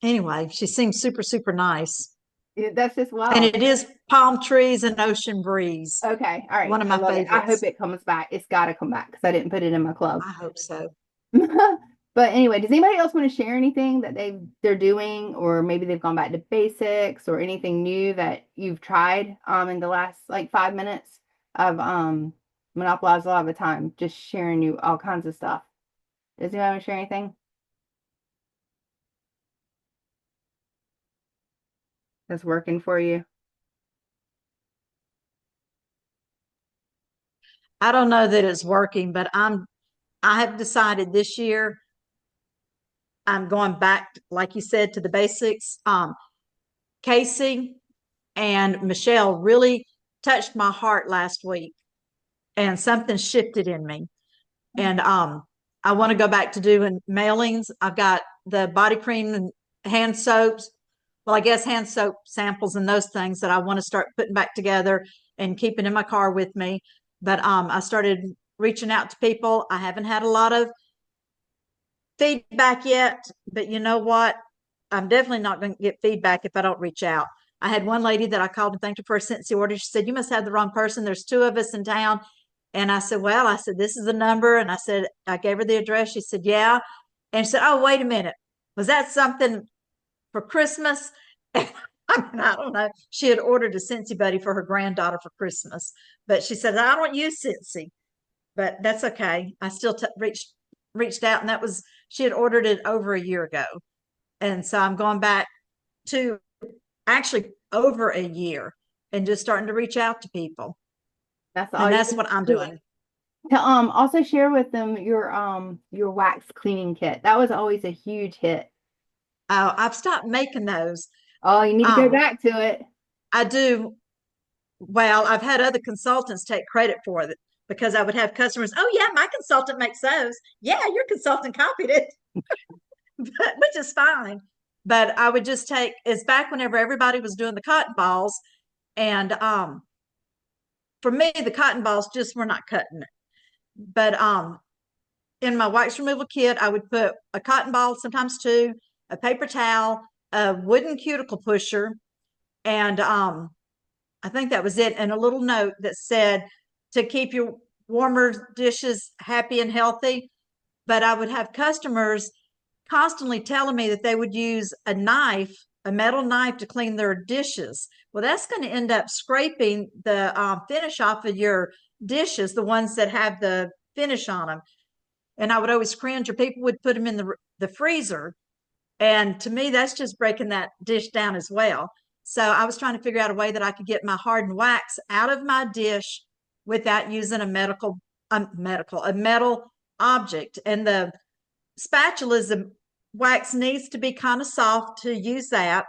anyway, she seems super, super nice. That's just And wild. it is palm trees and ocean breeze. Okay. All right. One of I my love it. I hope favorites. it comes back. It's got to come back because I didn't put it in my club. I hope so. But anyway, does anybody else want to share anything that they're doing, or maybe they've gone back to basics, or anything new that you've tried in the last like 5 minutes? I've monopolized a lot of the time just sharing you all kinds of stuff. Does anyone want to share anything that's working for you? I don't know that it's working, but I have decided this year I'm going back, like you said, to the basics. Casey and Michelle really touched my heart last week, and something shifted in me. And I want to go back to doing mailings. I've got the body cream and hand soaps. Well, I guess hand soap samples and those things that I want to start putting back together and keeping in my car with me. But I started reaching out to people. I haven't had a lot of feedback yet, but you know what? I'm definitely not going to get feedback if I don't reach out. I had one lady that I called and thanked her for a Scentsy order. She said, "You must have the wrong person. There's two of us in town." And I said, "Well," I said, "this is the number." And I said, I gave her the address. She said, "Yeah." And she said, "Oh, wait a minute. Was that something for Christmas?" I mean, I don't know. She had ordered a Scentsy buddy for her granddaughter for Christmas, but she said, "I don't use Scentsy," but that's okay. I still reached out, and that was she had ordered it over a year ago, and so I'm going back to actually over a year and just starting to reach out to people, That's all and you that's can what I'm do. doing. To also share with them your wax cleaning kit. That was always a huge hit. I've stopped making those. Oh, you need to go Um, back to it. I do. Well, I've had other consultants take credit for it because I would have customers, oh, yeah, my consultant makes those. Yeah, your consultant copied it, which is fine. But I would just take, it's back whenever everybody was doing the cotton balls. And for me, the cotton balls just were not cutting it. But in my wax removal kit, I would put a cotton ball, sometimes two, a paper towel, a wooden cuticle pusher, and I think that was it, and a little note that said to keep your warmer dishes happy and healthy. But I would have customers constantly telling me that they would use a knife, a metal knife, to clean their dishes. Well, that's going to end up scraping the finish off of your dishes, the ones that have the finish on them. And I would always cringe, or people would put them in the freezer. And to me, that's just breaking that dish down as well. So I was trying to figure out a way that I could get my hardened wax out of my dish without using a metal object. And the spatulas, the wax needs to be kind of soft to use that.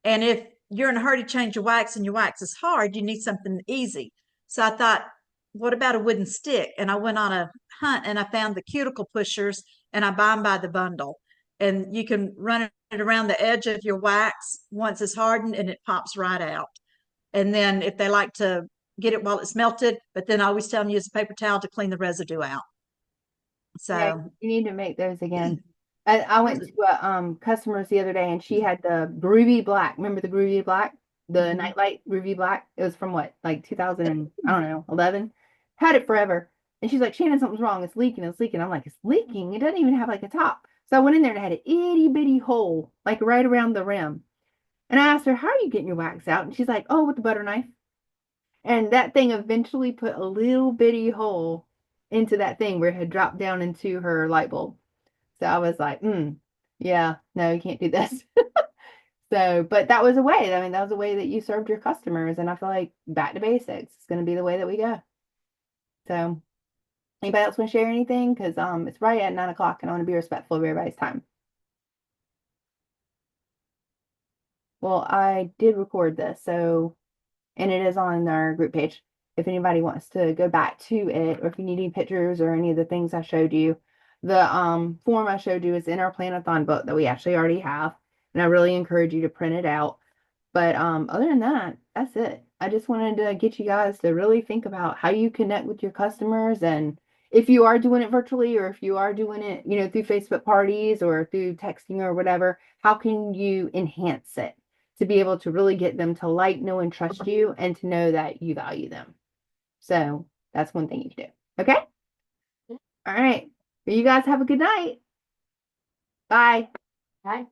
And if you're in a hurry to change your wax and your wax is hard, you need something easy. So I thought, what about a wooden stick? And I went on a hunt and I found the cuticle pushers, and I buy them by the bundle. And you can run it around the edge of your wax once it's hardened, and it pops right out. And then if they like to get it while it's melted, but then I always tell them use a paper towel to clean the residue out. Yeah, So you need to make those again. I went to a customers the other day and she had the Groovy Black. Remember the Groovy Black? The mhm. Nightlight Groovy Black. It was from what, like 2000 and I don't know, 11. Had it forever. And she's like, Shannon, something's wrong. It's leaking. It's leaking. I'm like, it's leaking. It doesn't even have like a top. So I went in there and it had an itty bitty hole, like right around the rim. And I asked her, how are you getting your wax out? And she's like, oh, with the butter knife. And that thing eventually put a little bitty hole into that thing where it had dropped down into her light bulb. So I was like, yeah, no, you can't do this. So, but that was a way. I mean, that was a way that you served your customers. And I feel like back to basics is going to be the way that we go. So, anybody else want to share anything? Because it's right at 9 o'clock and I want to be respectful of everybody's time. Well, I did record this, so and it is on our group page. If anybody wants to go back to it, or if you need any pictures or any of the things I showed you, the form I showed you is in our Planathon book that we actually already have, and I really encourage you to print it out. But other than that, that's it. I just wanted to get you guys to really think about how you connect with your customers, and if you are doing it virtually or if you are doing it, through Facebook parties or through texting or whatever, how can you enhance it to be able to really get them to like, know, and trust you and to know that you value them. So that's one thing you can do. Okay? All right. Well, you guys have a good night. Bye. Okay.